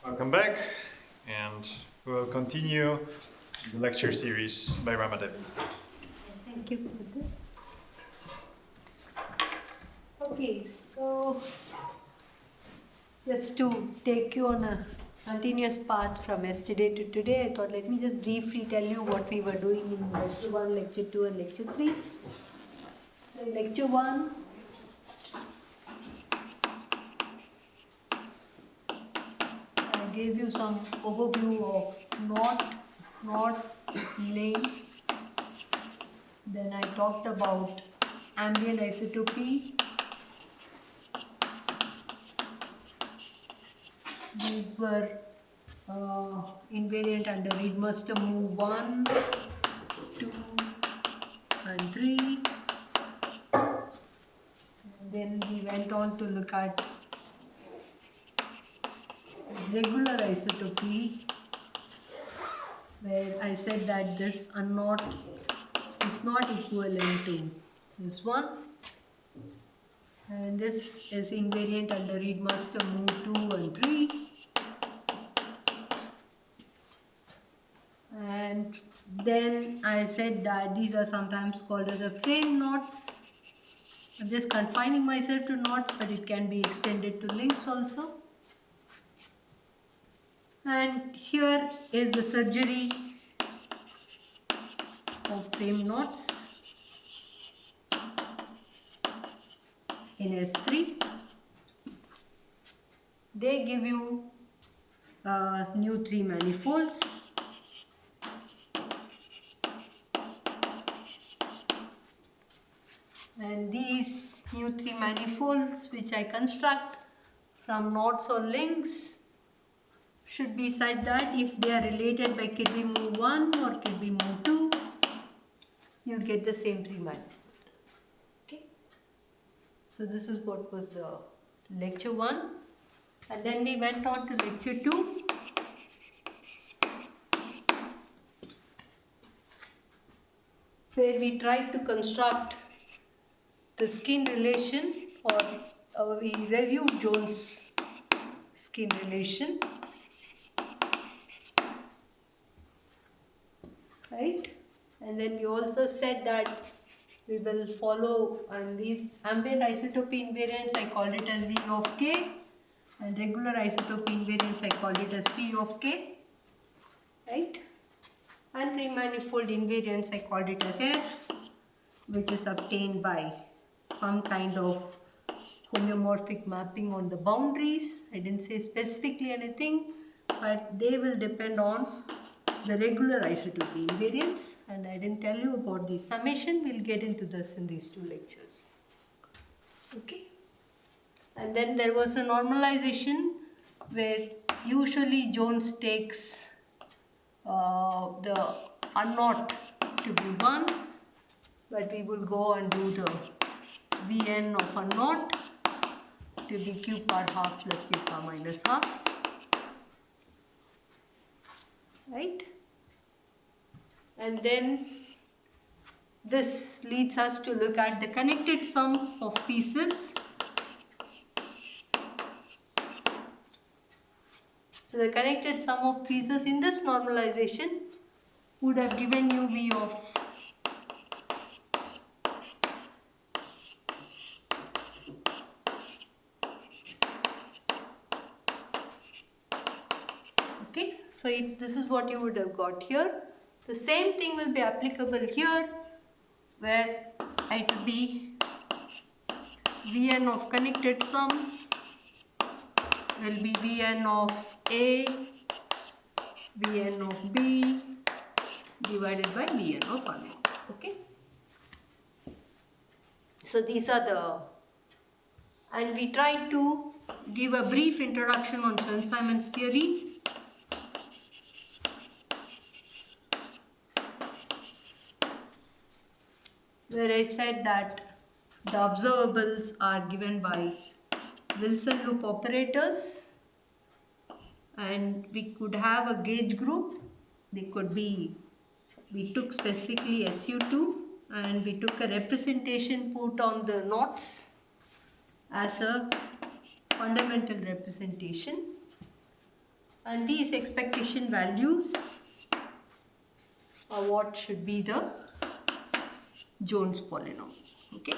Welcome back, and we will continue the lecture series by Ramadevi. Thank you for this. Okay, so just to take you on a continuous path from yesterday to today, I thought let me just briefly tell you what we were doing in lecture 1, lecture 2 and lecture 3. So in lecture 1, I gave you some overview of knots, lanes. Then I talked about ambient isotopy. These were invariant under Reidmaster move 1, 2 and 3. And then we went on to look at regular isotopy, where I said that this unknot is not equivalent to this one. And this is invariant under Reidmaster move 2 and 3. And then I said that these are sometimes called as a frame knots. I'm just confining myself to knots, but it can be extended to links also. And here is the surgery of frame knots in S3. They give you new three manifolds. And these new three manifolds which I construct from knots or links should be such that if they are related by Kirby move 1 or Kirby move 2, you get the same three manifold. Okay. So this is what was the lecture 1. And then we went on to lecture 2. Where we tried to construct the skin relation, or we reviewed Jones' skin relation, right? And then we also said that we will follow on these ambient isotopy invariants, I called it as V of K, and regular isotopy invariants, I called it as P of K, right? And three-manifold invariants, I called it as F, which is obtained by some kind of homeomorphic mapping on the boundaries. I didn't say specifically anything, but they will depend on the regular isotopy invariants, and I didn't tell you about the summation. We'll get into this in these two lectures. Okay. And then there was a normalization where usually Jones takes the unknot to be 1, but we will go and do the Vn of unknot to be q bar half plus q bar minus half, right? And then this leads us to look at the connected sum of pieces. So the connected sum of pieces in this normalization would have given you V of so this is what you would have got here. The same thing will be applicable here, where it will be Vn of connected sum will be Vn of A, Vn of B divided by Vn of unknown. Okay. So these are the, and we tried to give a brief introduction on Chern-Simons theory. Where I said that the observables are given by Wilson loop operators, and we could have a gauge group. They could be, we took specifically SU2, and we took a representation put on the knots as a fundamental representation. And these expectation values are what should be the Jones polynomial. Okay.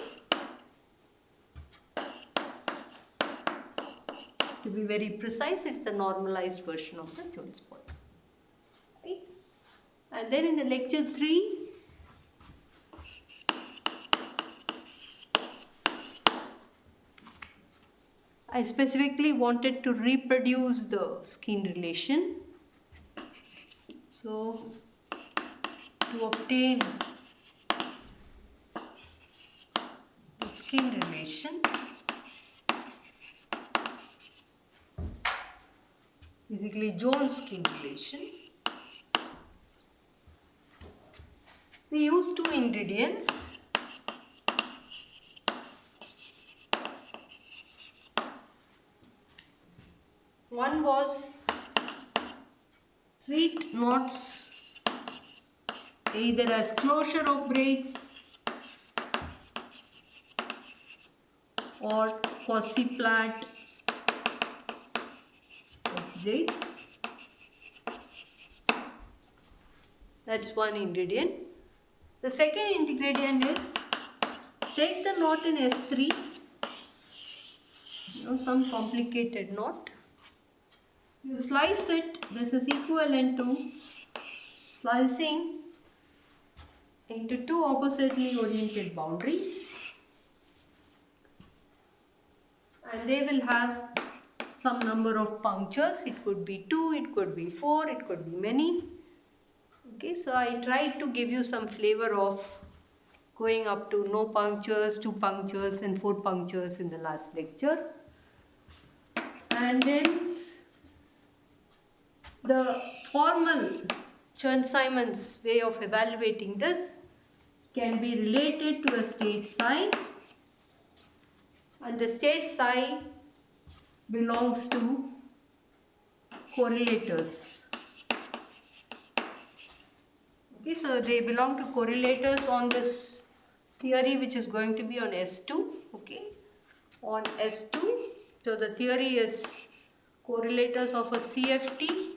To be very precise, it's the normalized version of the Jones polynomial. See? And then in the lecture 3, I specifically wanted to reproduce the skin relation. So, to obtain the skin relation, basically Jones skin relation, we use two ingredients. One was treat knots either as closure of braids or quasi-flat of braids. That's one ingredient. The second ingredient is take the knot in S3, some complicated knot. You slice it. This is equivalent to slicing into two oppositely oriented boundaries, and they will have some number of punctures. It could be 2, it could be 4, it could be many. Okay, so I tried to give you some flavor of going up to no punctures, 2 punctures and 4 punctures in the last lecture. And then the formal Chern-Simons way of evaluating this can be related to a state psi, and the state psi belongs to correlators. Okay, so they belong to correlators on this theory which is going to be on S2. Okay, on S2. So the theory is correlators of a CFT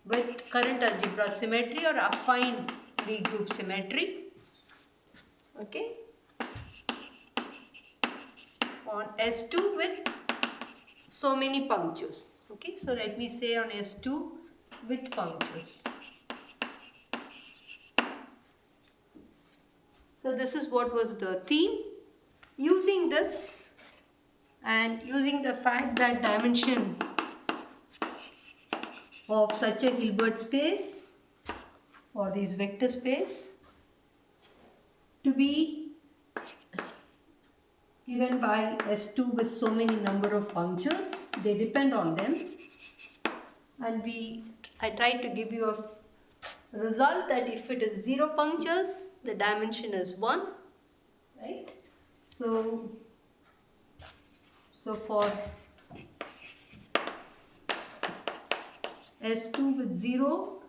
with current algebra symmetry or affine D-group symmetry. Okay, on S2 with so many punctures. Okay, so let me say on S2 with punctures. So this is what was the theme. Using this and using the fact that dimension of such a Hilbert space or this vector space to be given by S2 with so many number of punctures, they depend on them, and I tried to give you a result that if it is 0 punctures, the dimension is 1, right? So for S2 with 0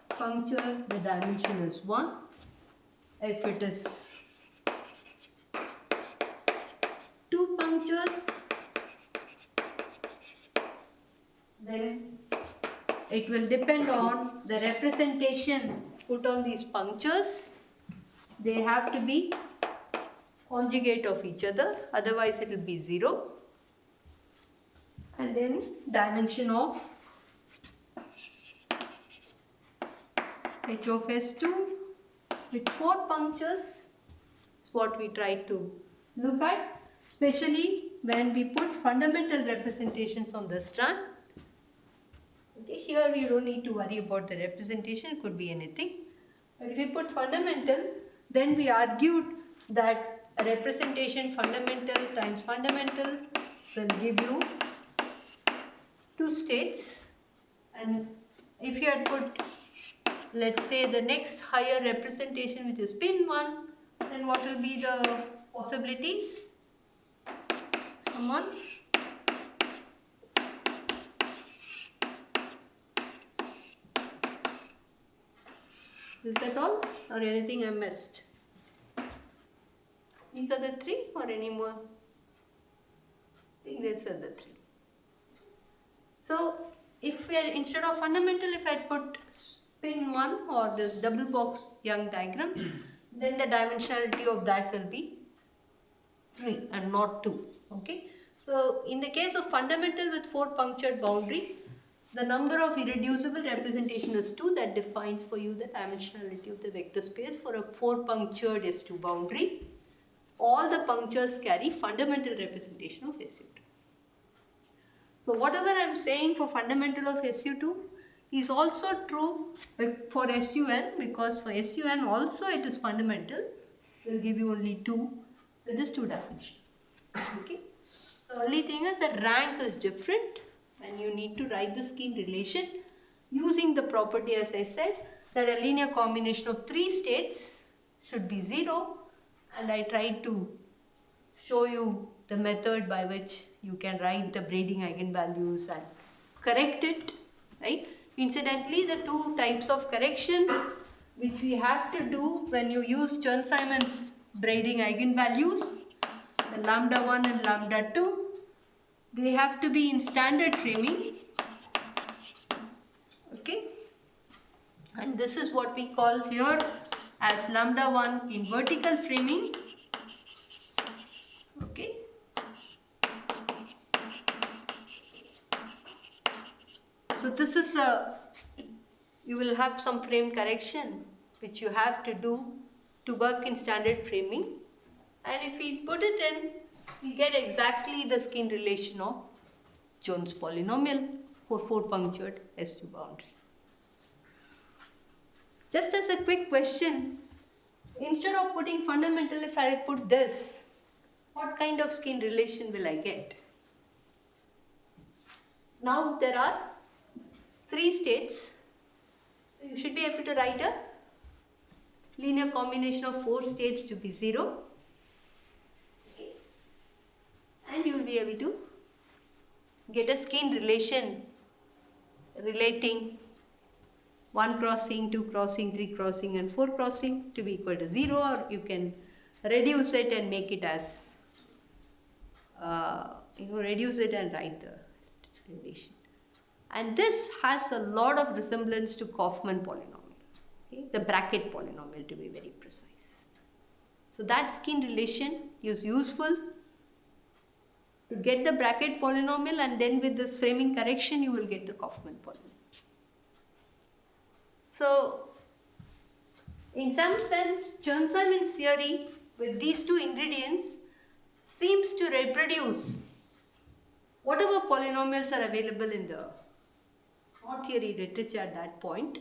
puncture, the dimension is 1. If it is 2 punctures, then it will depend on the representation put on these punctures. They have to be conjugate of each other, otherwise it will be 0. And then dimension of H of S2 with 4 punctures is what we try to look at, especially when we put fundamental representations on the strand. Okay, here we don't need to worry about the representation, it could be anything. But if we put fundamental, then we argued that a representation fundamental times fundamental will give you 2 states. And if you had put, let's say, the next higher representation which is spin 1, then what will be the possibilities? Someone? Is that all or anything I missed? These are the 3 or any more? I think these are the 3. So if we are, instead of fundamental, if I put spin 1 or this double box Young diagram, then the dimensionality of that will be 3 and not 2. Okay. So in the case of fundamental with 4 punctured boundary, the number of irreducible representation is 2. That defines for you the dimensionality of the vector space for a 4 punctured S2 boundary. All the punctures carry fundamental representation of SU2. So whatever I am saying for fundamental of SU2 is also true for SUN, because for SUN also it is fundamental. It will give you only 2. So it is 2 dimensional. Okay. The only thing is that rank is different and you need to write the skin relation using the property, as I said, that a linear combination of 3 states should be 0, and I tried to show you the method by which you can write the braiding eigenvalues and correct it, right? Incidentally, the 2 types of correction which we have to do when you use Chern-Simons braiding eigenvalues, the lambda 1 and lambda 2, they have to be in standard framing. Okay, and this is what we call here as lambda 1 in vertical framing. Okay, so this is you will have some frame correction which you have to do to work in standard framing, and if we put it in, we get exactly the skin relation of Jones polynomial for 4 punctured S2 boundary. Just as a quick question, instead of putting fundamental, if I put this, what kind of skin relation will I get? Now there are 3 states, so you should be able to write a linear combination of 4 states to be 0. Okay. And you will be able to get a skin relation relating 1 crossing, 2 crossing, 3 crossing and 4 crossing to be equal to 0, or you can reduce it and make it as reduce it and write the relation. And this has a lot of resemblance to Kaufman polynomial, okay? The bracket polynomial to be very precise. So that skin relation is useful to get the bracket polynomial, and then with this framing correction you will get the Kaufman polynomial. So in some sense, Chern-Simons theory with these 2 ingredients seems to reproduce whatever polynomials are available in the knot theory literature at that point,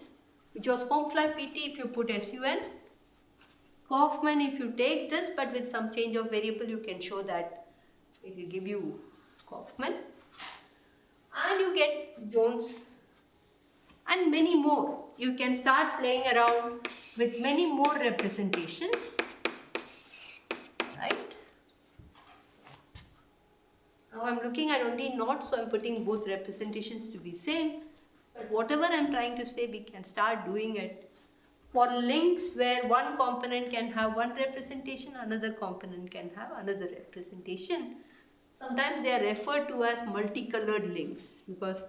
which was Homfly PT if you put SUN, Kaufman if you take this, but with some change of variable you can show that it will give you Kaufman, and you get Jones and many more. You can start playing around with many more representations, right? Now I'm looking at only knots, so I'm putting both representations to be same. But whatever I'm trying to say, we can start doing it for links where one component can have one representation, another component can have another representation. Sometimes they are referred to as multicolored links because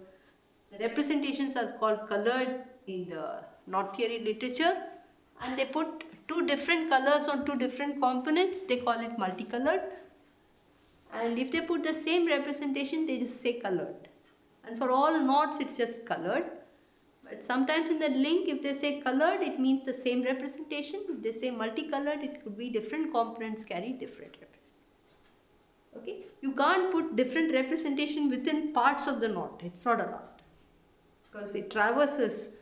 the representations are called colored in the knot theory literature, and they put 2 different colors on 2 different components, they call it multicolored. And if they put the same representation, they just say colored. And for all knots, it's just colored. But sometimes in the link, if they say colored, it means the same representation. If they say multicolored, it could be different components carry different representation. Okay? You can't put different representation within parts of the knot. It's not allowed, because it traverses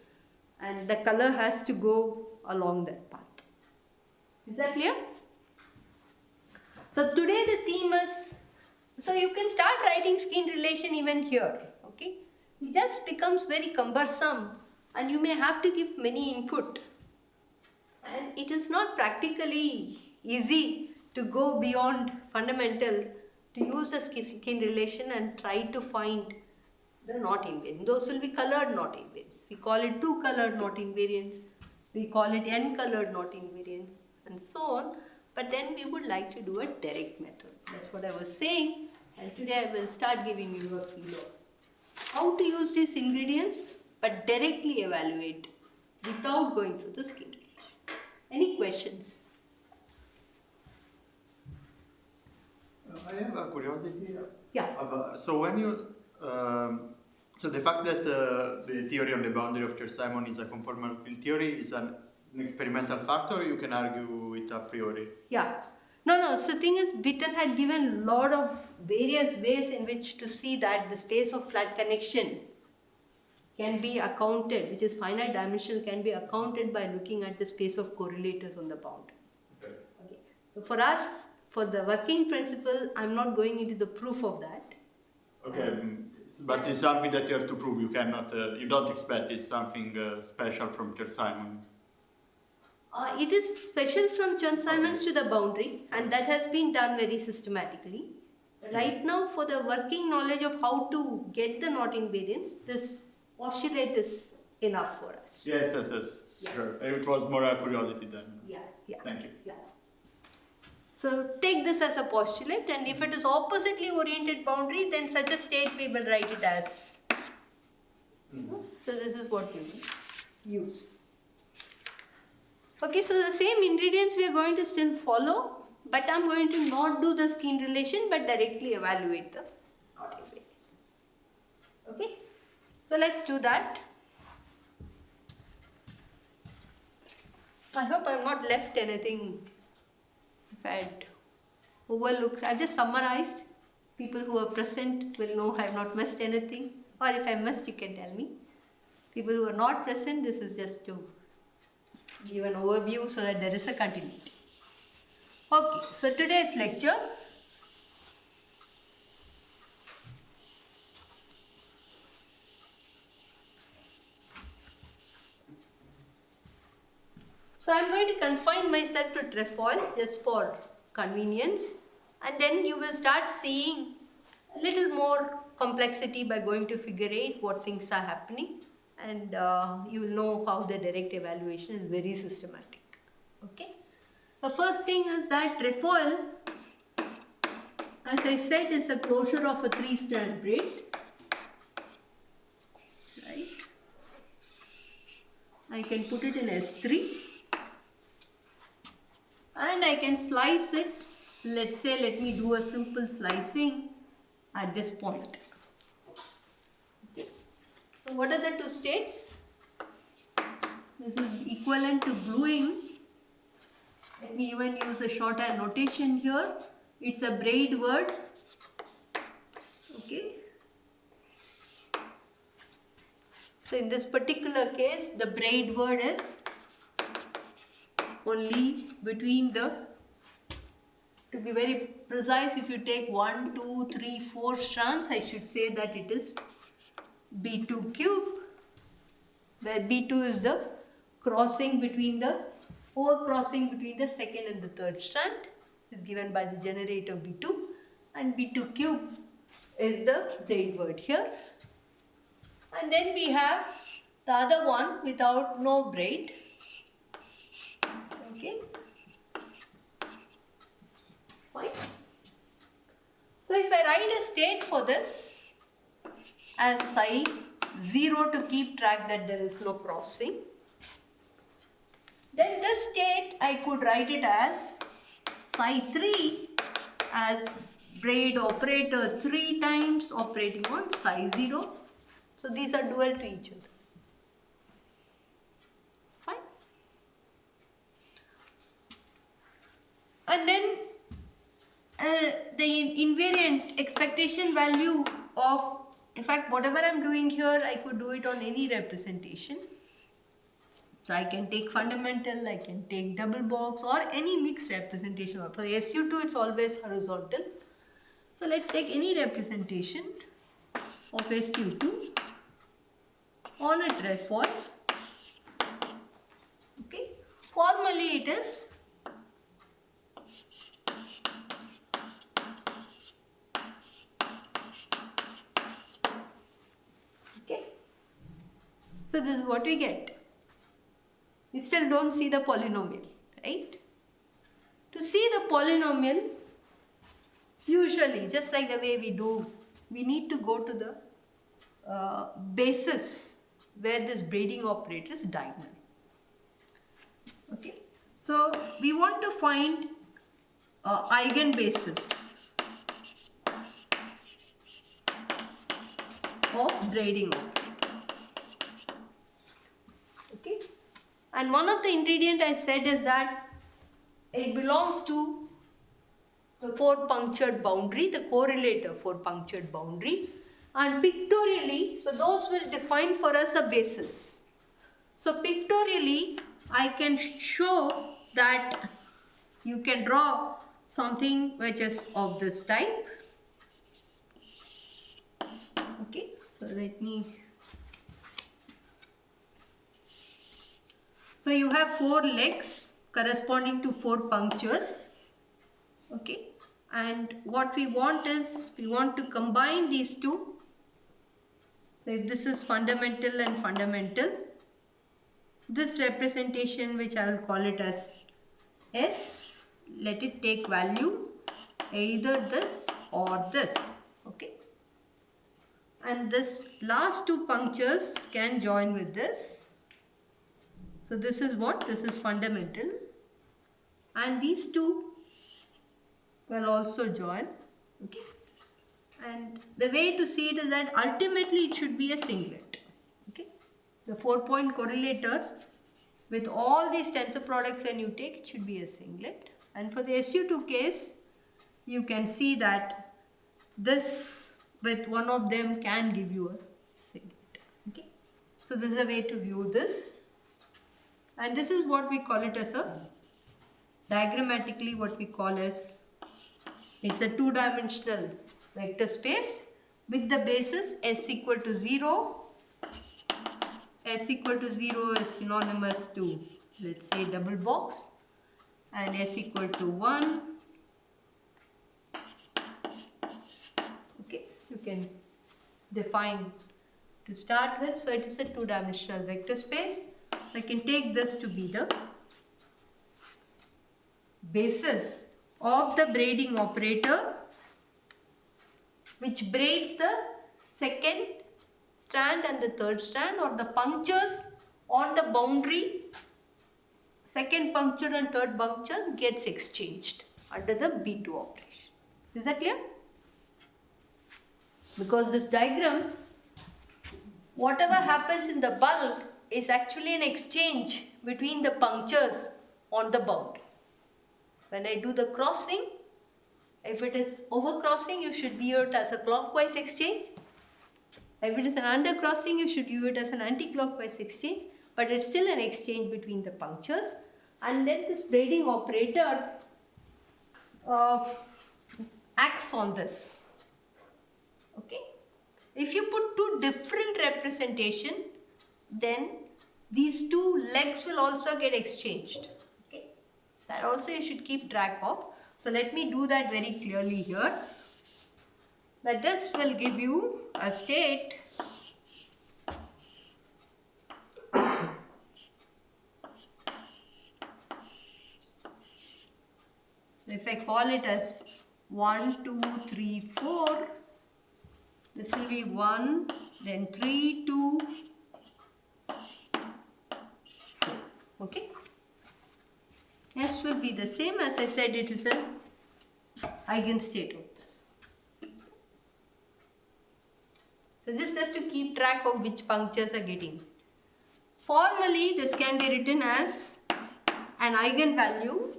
and the color has to go along that path. Is that clear? So today the theme is, so you can start writing skin relation even here. Okay? It just becomes very cumbersome and you may have to give many input. And it is not practically easy to go beyond fundamental to use the skin relation and try to find the knot invariant. Those will be colored knot invariants. We call it 2 colored knot invariants. We call it n colored knot invariants and so on. But then we would like to do a direct method. That's what I was saying. And today I will start giving you a feel of how to use these ingredients but directly evaluate without going through the skin relation. Any questions? I have a curiosity. Yeah. So when you, so the fact that the theory on the boundary of Chern-Simons is a conformal field theory is an experimental factor, you can argue it a priori. Yeah. No. So the thing is, Witten had given a lot of various ways in which to see that the space of flat connection can be accounted, which is finite dimensional, can be accounted by looking at the space of correlators on the boundary. Okay. Okay. So for us, for the working principle, I'm not going into the proof of that. Okay, but it's something that you have to prove. You cannot, you don't expect it's something special from Chern-Simons. It is special from Chern-Simons to the boundary, and that has been done very systematically. Right now, for the working knowledge of how to get the knot invariance, this postulate is enough for us. Yes, Yeah. sure. It was more a curiosity than. Yeah. Thank you. Yeah. So take this as a postulate, and if it is oppositely oriented boundary, then such a state we will write it as. So this is what we will use. Okay, so the same ingredients we are going to still follow, but I'm going to not do the skin relation but directly evaluate the knot invariance. Okay, so let's do that. I hope I've not left anything. If I had overlooked, I've just summarized. People who are present will know I have not missed anything, or if I missed, you can tell me. People who are not present, this is just to give an overview so that there is a continuity. Okay, so today's lecture. So I'm going to confine myself to trefoil just for convenience, and then you will start seeing a little more complexity by going to figure 8 what things are happening, and you will know how the direct evaluation is very systematic. Okay. The first thing is that trefoil, as I said, is the closure of a 3-strand braid. Right. I can put it in S3. And I can slice it. Let's say, let me do a simple slicing at this point. Okay. So what are the two states? This is equivalent to gluing. Let me even use a shorthand notation here. It's a braid word. Okay. So in this particular case, the braid word is only between the, to be very precise, if you take 1, 2, 3, 4 strands, I should say that it is B2 cube, where B2 is the crossing between the, overcrossing between the second and the third strand, is given by the generator B2, and B2 cube is the braid word here. And then we have the other one without no braid. Okay. Fine. So if I write a state for this as psi 0 to keep track that there is no crossing, then this state I could write it as psi 3 as braid operator 3 times operating on psi 0. So these are dual to each other. Fine. And then the invariant expectation value of, in fact, whatever I'm doing here, I could do it on any representation. So I can take fundamental, I can take double box, or any mixed representation. For the SU2, it's always horizontal. So let's take any representation of SU2 on a trefoil. Okay. Formally it is okay. So this is what we get. We still don't see the polynomial, right? To see the polynomial, usually, just like the way we do, we need to go to the basis where this braiding operator is diagonal. Okay, so we want to find eigenbasis of braiding operator. Okay, and one of the ingredient I said is that it belongs to the 4 punctured boundary, the correlator 4 punctured boundary, and pictorially, so those will define for us a basis. So pictorially, I can show that you can draw something which is of this type. Okay, so let me. So you have 4 legs corresponding to 4 punctures. Okay, and what we want is, we want to combine these two. So if this is fundamental and fundamental, this representation, which I will call it as S, let it take value either this or this. Okay, and this last 2 punctures can join with this. So this is what? This is fundamental, and these 2 will also join. Okay, and the way to see it is that ultimately it should be a singlet. Okay, the 4-point correlator with all these tensor products, when you take, it should be a singlet. And for the SU2 case, you can see that this with one of them can give you a singlet. Okay, so this is a way to view this, and this is what we call it as a diagrammatically what we call as, it's a 2-dimensional vector space with the basis S equal to 0. S equal to 0 is synonymous to, let's say, double box, and S equal to 1. Okay, you can define to start with. So it is a 2-dimensional vector space. So I can take this to be the basis of the braiding operator, which braids the 2nd strand and the 3rd strand, or the punctures on the boundary. 2nd puncture and 3rd puncture gets exchanged under the B2 operation. Is that clear? Because this diagram, whatever happens in the bulk is actually an exchange between the punctures on the boundary. When I do the crossing, if it is overcrossing, you should view it as a clockwise exchange. If it is an undercrossing, you should view it as an anti-clockwise exchange. But it's still an exchange between the punctures. And then this braiding operator acts on this. Okay. If you put 2 different representation, then these 2 legs will also get exchanged. Okay. That also you should keep track of. So let me do that very clearly here. That this will give you a state so if I call it as 1, 2, 3, 4, this will be 1, then 3, 2, 4. Okay. S will be the same, as I said, it is an eigenstate of this. So this just to keep track of which punctures are getting. Formally, this can be written as an eigenvalue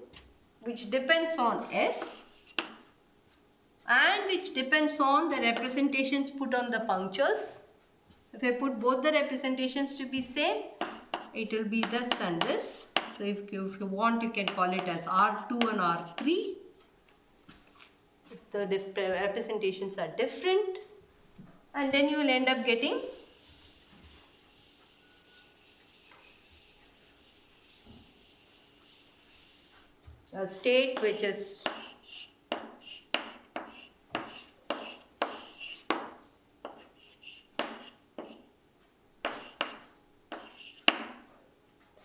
which depends on S and which depends on the representations put on the punctures. If I put both the representations to be same, it will be this and this. So if you want, you can call it as R2 and R3. If the representations are different, and then you will end up getting a state which is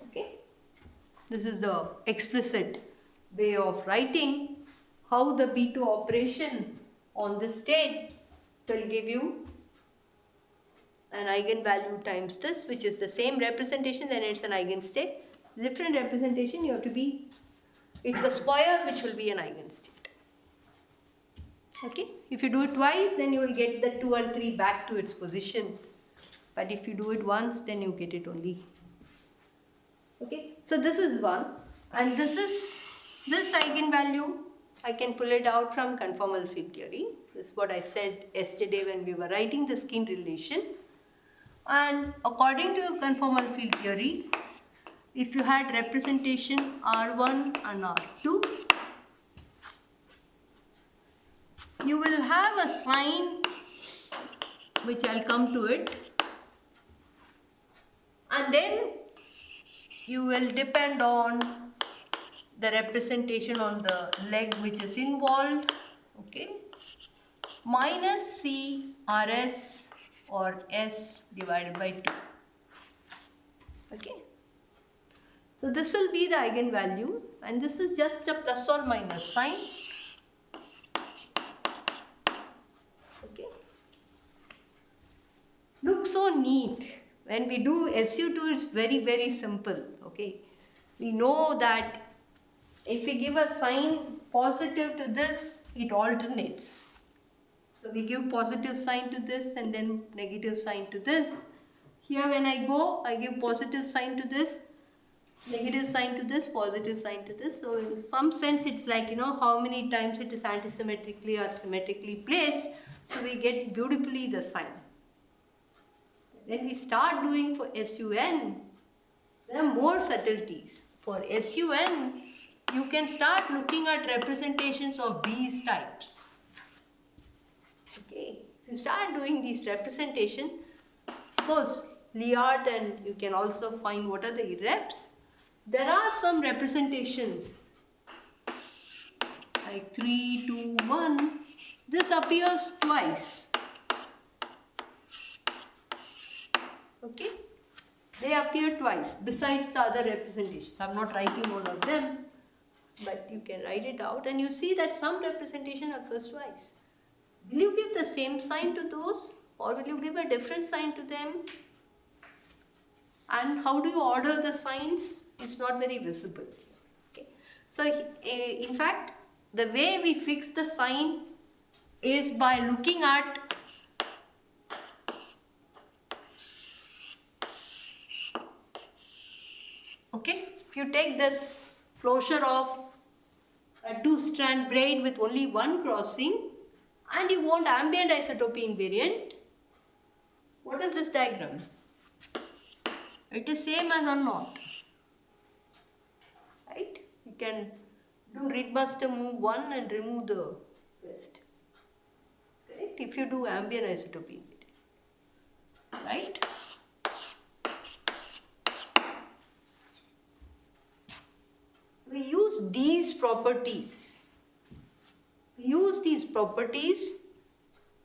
okay. This is the explicit way of writing how the B2 operation on this state will give you an eigenvalue times this, which is the same representation, then it's an eigenstate. Different representation, you have to be, it's the square which will be an eigenstate. Okay, if you do it twice, then you will get the 2 and 3 back to its position. But if you do it once, then you get it only. Okay, so this is one, and this eigenvalue, I can pull it out from conformal field theory. This is what I said yesterday when we were writing the skin relation. And according to conformal field theory, if you had representation R1 and R2, you will have a sign, which I'll come to it, and then you will depend on the representation on the leg which is involved, okay, minus C RS or S divided by 2. Okay, so this will be the eigenvalue, and this is just a plus or minus sign. Okay, looks so neat. When we do SU2, it's very, very simple. Okay, we know that if we give a sign positive to this, it alternates. So we give positive sign to this and then negative sign to this. Here when I go, I give positive sign to this, negative sign to this, positive sign to this. So in some sense, it's like, how many times it is antisymmetrically or symmetrically placed. So we get beautifully the sign. When we start doing for SUN, there are more subtleties. For SUN, you can start looking at representations of these types. Okay, if you start doing these representation, of course, Liard, and you can also find what are the irreps. There are some representations like 3, 2, 1. This appears twice. Okay, they appear twice besides the other representations. I'm not writing all of them, but you can write it out and you see that some representation occurs twice. Will you give the same sign to those, or will you give a different sign to them? And how do you order the signs? It's not very visible. Okay, so in fact, the way we fix the sign is by looking at if you take this closure of a 2-strand braid with only one crossing and you want ambient isotopy invariant, what is this diagram? It is same as unknot, right? You can do Reidmaster move 1 and remove the rest, correct? If you do ambient isotopy invariant, right? We use these properties. We use these properties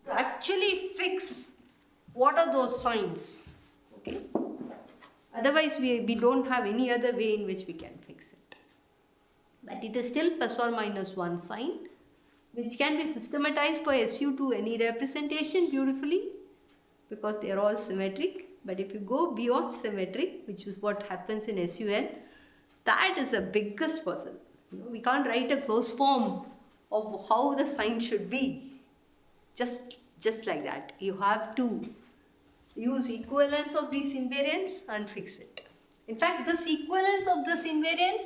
to actually fix what are those signs. Okay? Otherwise, we don't have any other way in which we can fix it. But it is still plus or minus 1 sign, which can be systematized for SU to any representation beautifully because they are all symmetric. But if you go beyond symmetric, which is what happens in SUN, that is the biggest puzzle. We can't write a closed form of how the sign should be. Just like that. You have to use equivalence of these invariants and fix it. In fact, this equivalence of this invariance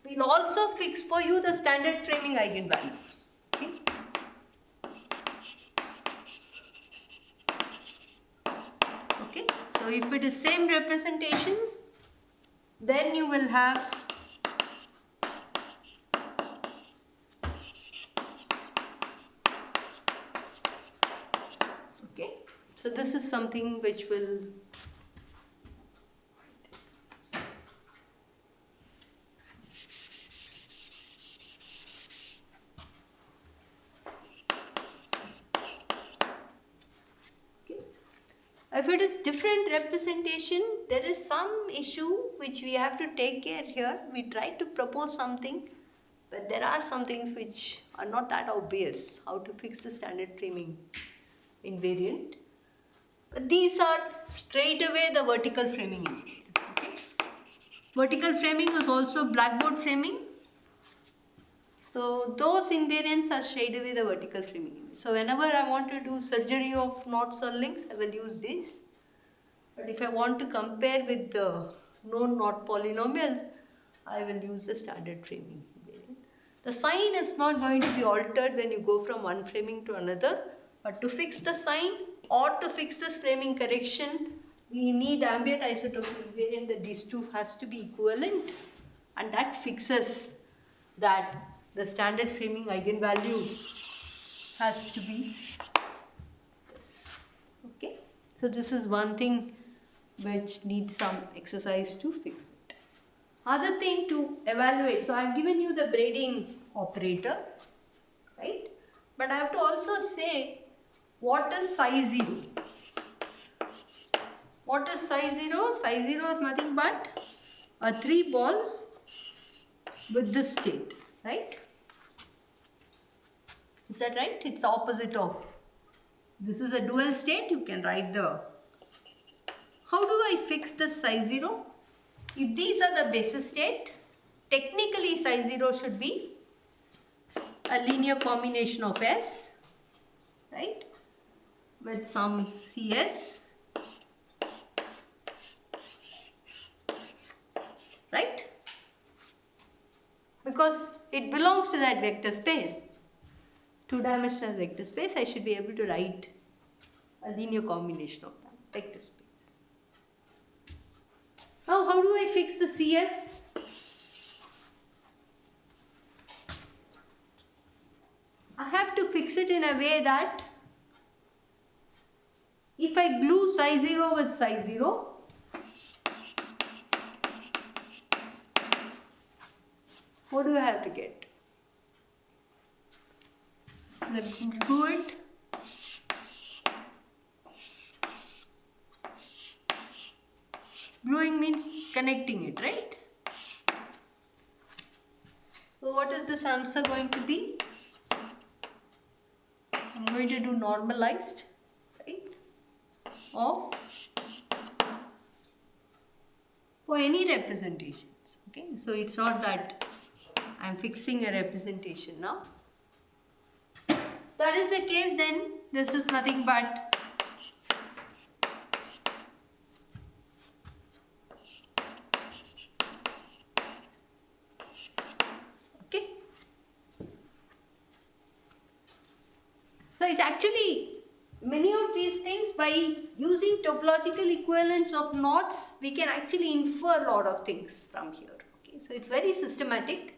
will also fix for you the standard framing eigenvalues. Okay? Okay. So if it is same representation, then you will have so this is something which will if it is different representation, there is some issue which we have to take care here. We try to propose something, but there are some things which are not that obvious, how to fix the standard framing invariant. These are straight away the vertical framing invariants. Okay. Vertical framing is also blackboard framing. So those invariants are straight away the vertical framing invariants. So whenever I want to do surgery of knots or links, I will use this. But if I want to compare with the known knot polynomials, I will use the standard framing invariant. The sign is not going to be altered when you go from one framing to another, but to fix the sign or to fix this framing correction, we need ambient isotopic invariant that these two has to be equivalent, and that fixes that the standard framing eigenvalue has to be this. Okay, so this is one thing which needs some exercise to fix it. Other thing to evaluate, so I have given you the braiding operator, right? But I have to also say what is psi 0. What is psi 0? Psi 0 is nothing but a 3 ball with this state, right? Is that right? It's opposite of. This is a dual state. You can write the. How do I fix the psi 0? If these are the basis state, technically psi 0 should be a linear combination of S, right, with some CS, right, because it belongs to that vector space, two-dimensional vector space. I should be able to write a linear combination of that vector space. Now, how do I fix the CS? I have to fix it in a way that if I glue psi 0 with psi 0, what do I have to get? Let's glue it. Gluing means connecting it, right? So what is this answer going to be? I'm going to do normalized, right, of for any representations. Okay, so it's not that I'm fixing a representation now. That is the case, then this is nothing but it's actually many of these things, by using topological equivalence of knots, we can actually infer a lot of things from here. Okay, so it's very systematic,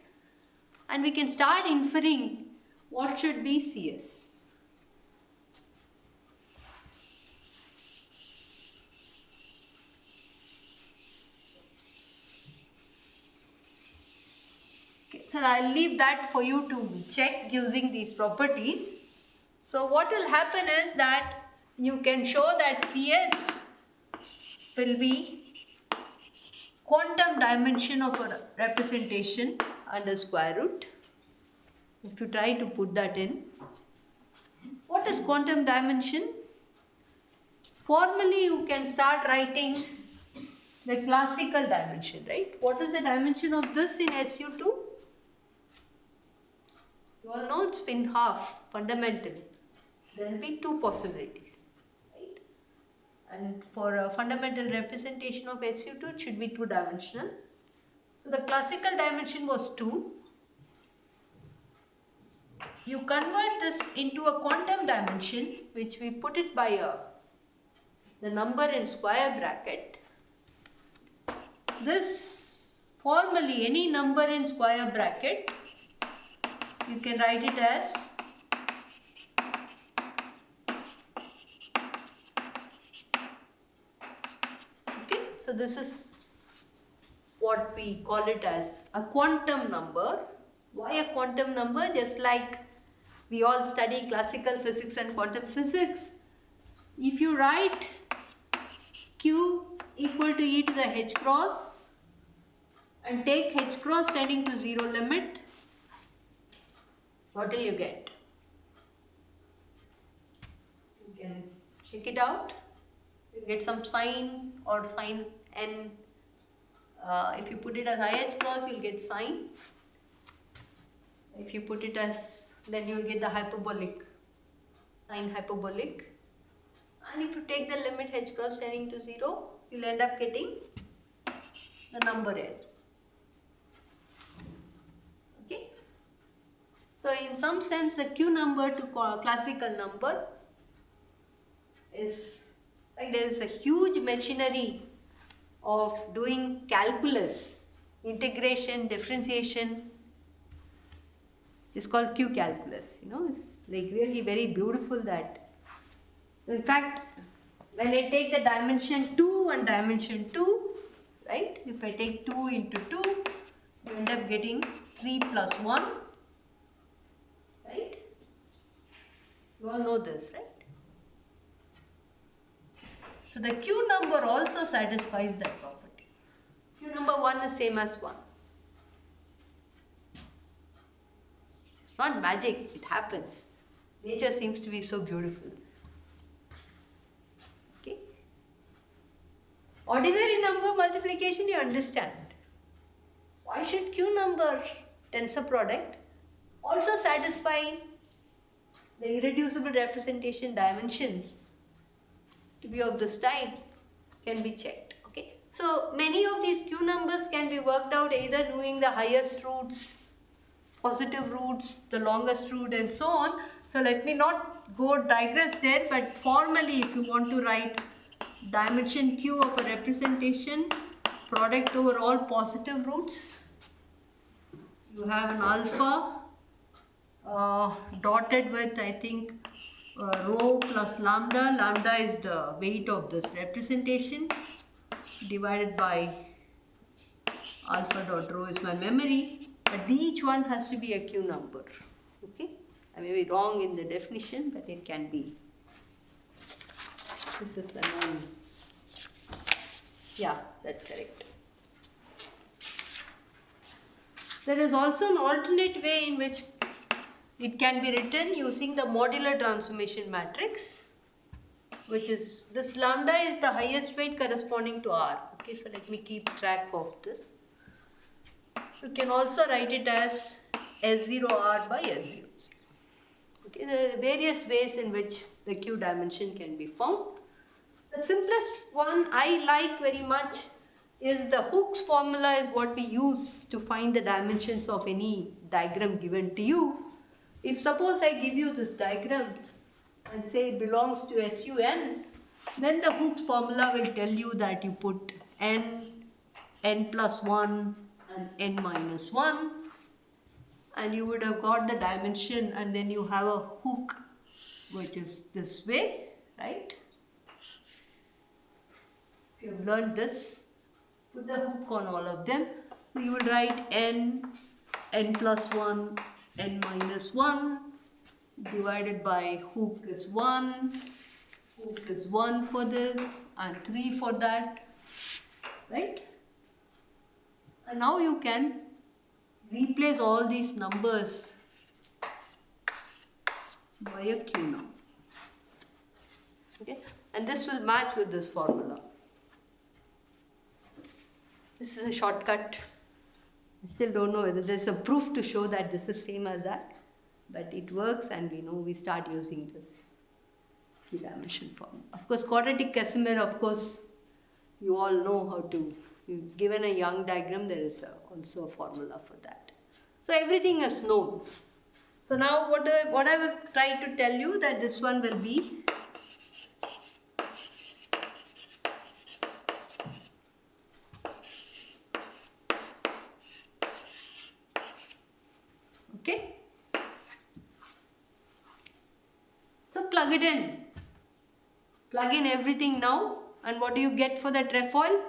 and we can start inferring what should be CS. Okay, so I'll leave that for you to check using these properties. So what will happen is that you can show that CS will be quantum dimension of a representation under square root. If you try to put that in, what is quantum dimension? Formally, you can start writing the classical dimension, right? What is the dimension of this in SU2? You all know it's been half, fundamental. There will be two possibilities, right? And for a fundamental representation of SU2, it should be two-dimensional. So the classical dimension was 2. You convert this into a quantum dimension, which we put it by the number in square bracket. This, formally, any number in square bracket, you can write it as so this is what we call it as a quantum number. Why a quantum number? Just like we all study classical physics and quantum physics. If you write Q equal to e to the h cross and take h cross tending to 0 limit, what will you get? You can check it out. get some sign or sign n. If you put it as IH cross, you'll get sine. If you put it as, then you'll get the hyperbolic, sine hyperbolic. And if you take the limit h cross tending to 0, you'll end up getting the number n. Okay. So in some sense, the Q number to classical number is like there is a huge machinery of doing calculus, integration, differentiation. It's called Q calculus. It's like really very beautiful that. In fact, when I take the dimension 2 and dimension 2, right? If I take 2 into 2, you end up getting 3 plus 1, right? You all know this, right? So the Q number also satisfies that property. Q number 1 is same as 1. It's not magic, it happens. Nature seems to be so beautiful. Okay. Ordinary number multiplication you understand. Why should Q number tensor product also satisfy the irreducible representation dimensions to be of this type can be checked. Okay. So many of these Q numbers can be worked out either knowing the highest roots, positive roots, the longest root and so on. So let me not digress there, but formally if you want to write dimension Q of a representation, product over all positive roots, you have an alpha dotted with I think rho plus lambda. Lambda is the weight of this representation divided by alpha dot rho is my memory, but each one has to be a Q number. Okay, I may be wrong in the definition, but it can be. This is a yeah, that's correct. There is also an alternate way in which it can be written using the modular transformation matrix, which is this lambda is the highest weight corresponding to R. Okay, so let me keep track of this. You can also write it as S0R by S0. Okay, there are various ways in which the Q dimension can be found. The simplest one I like very much is the Hooke's formula is what we use to find the dimensions of any diagram given to you. If suppose I give you this diagram and say it belongs to SUN, then the Hooke's formula will tell you that you put n plus 1 and n minus 1, and you would have got the dimension, and then you have a hook which is this way, right? If you have learned this, put the hook on all of them. So you would write n plus 1, n minus 1 divided by hook is 1, hook is 1 for this and 3 for that, right? And now you can replace all these numbers by a Q number. Okay, and this will match with this formula. This is a shortcut. I still don't know whether there's a proof to show that this is same as that, but it works, and we know we start using this Q dimension formula. Of course, quadratic Casimir, of course, you all know how to. Given a Young diagram, there is also a formula for that. So everything is known. So now what I will try to tell you that this one will be okay. So plug it in. Plug in everything now, and what do you get for the trefoil?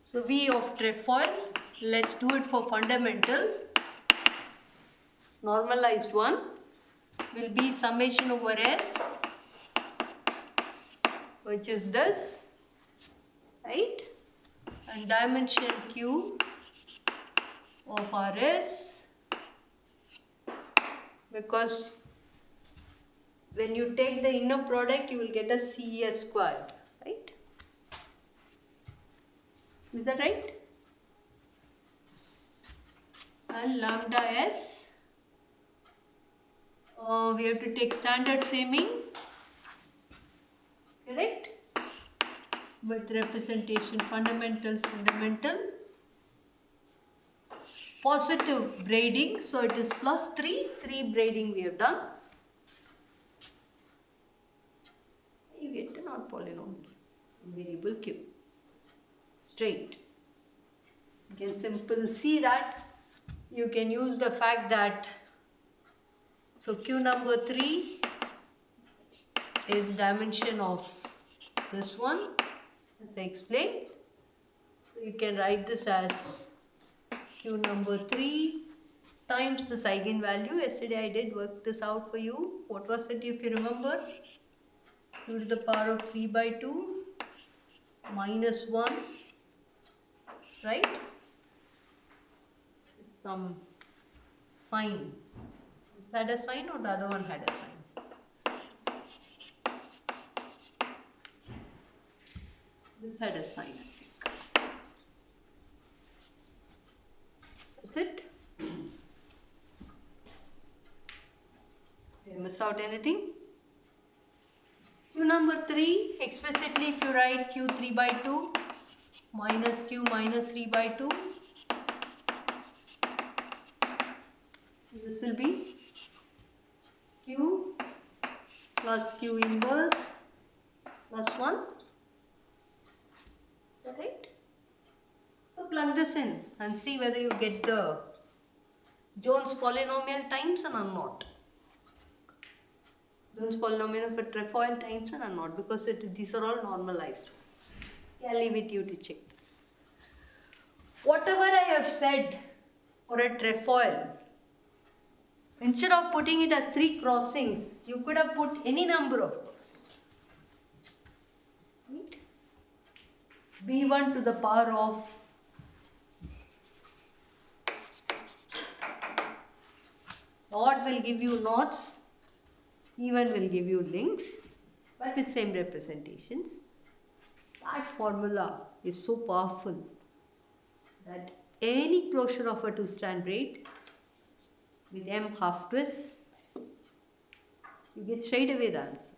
So V of trefoil, let's do it for fundamental, normalized one. will be summation over S, which is this, right? And dimension Q of our S, because when you take the inner product, you will get a CES squared, right? Is that right? And lambda S, we have to take standard framing, correct? With representation fundamental, positive braiding, so it is plus 3 braiding we have done. You get a not polynomial variable Q, straight. You can simply see that. You can use the fact that, so Q number 3 is dimension of this one, as I explained. So you can write this as Q number 3 times this eigenvalue. Yesterday I did work this out for you. What was it, if you remember? Q to the power of 3 by 2 minus 1, right? It's some sign. This had a sign or the other one had a sign? This had a sign, I think. That's it. Did I miss out anything? Q number 3, explicitly if you write Q 3 by 2 minus Q minus 3 by 2, this will be Q plus Q inverse plus 1. Is that right? So plug this in and see whether you get the Jones polynomial times an unknot. Jones polynomial for trefoil times an unknot, because these are all normalized ones. I'll leave it to you to check this. Whatever I have said for a trefoil, instead of putting it as 3 crossings, you could have put any number of crossings. Right? B1 to the power of odd will give you knots, even will give you links, but with same representations. That formula is so powerful that any closure of a 2-strand braid with M half twists, you get straight away the answer.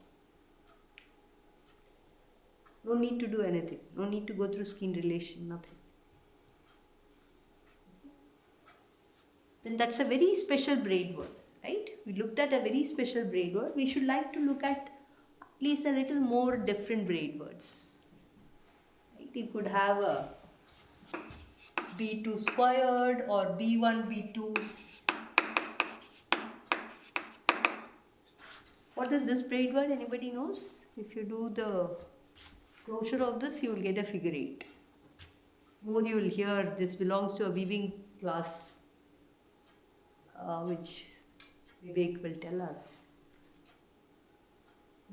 No need to do anything, no need to go through skein relation, nothing. Then that's a very special braid word, right? We looked at a very special braid word. We should like to look at least a little more different braid words. Right? You could have a B2 squared or B1, B2. What is this braid word? Anybody knows? If you do the closure of this, you will get a figure 8. More you will hear this belongs to a weaving class, which Vivek will tell us.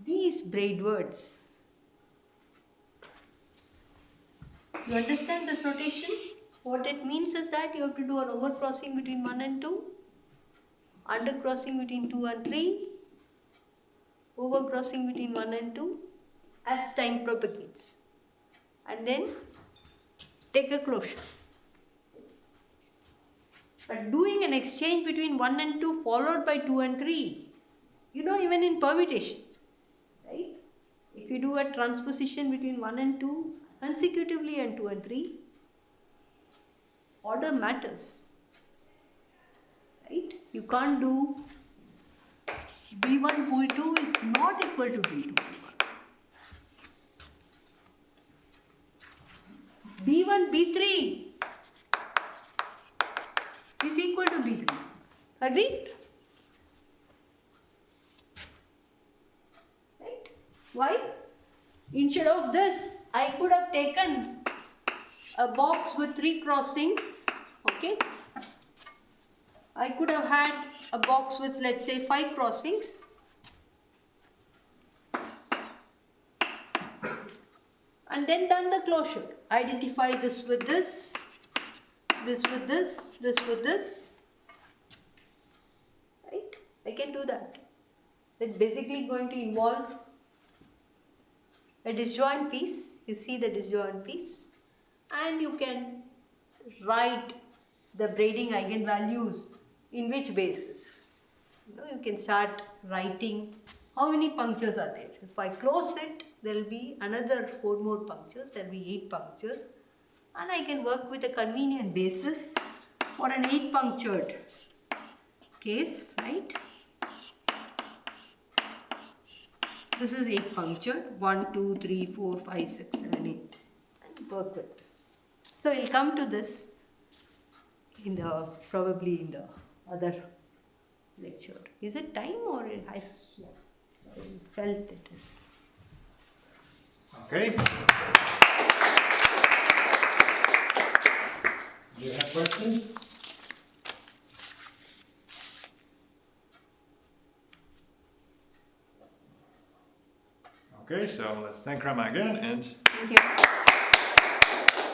These braid words, you understand this notation? What it means is that you have to do an overcrossing between 1 and 2, undercrossing between 2 and 3, overcrossing between 1 and 2 as time propagates, and then take a closure. But doing an exchange between 1 and 2 followed by 2 and 3, even in permutation, right? If you do a transposition between 1 and 2 consecutively and 2 and 3, order matters, right? You can't do B1 B2 is not equal to B2 B1. B1 B3 is equal to B3. Agreed? Right? Why? Instead of this, I could have taken a box with 3 crossings. Okay? I could have had a box with, let's say, 5 crossings. And then done the closure. Identify this with this, this with this, this with this. Right? I can do that. It's basically going to involve a disjoint piece. You see the disjoint piece. And you can write the braiding eigenvalues in which basis. You can start writing how many punctures are there. If I close it, there will be another 4 more punctures. There will be 8 punctures. And I can work with a convenient basis for an 8 punctured case, right? This is 8 punctured. 1, 2, 3, 4, 5, 6, 7, 8. And work with this. So we'll come to this in the probably in the other lecture. Is it time or it has? Yeah, I felt it is. Okay. Do you have questions? Okay, so let's thank Rama again and Thank you.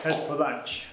head for lunch.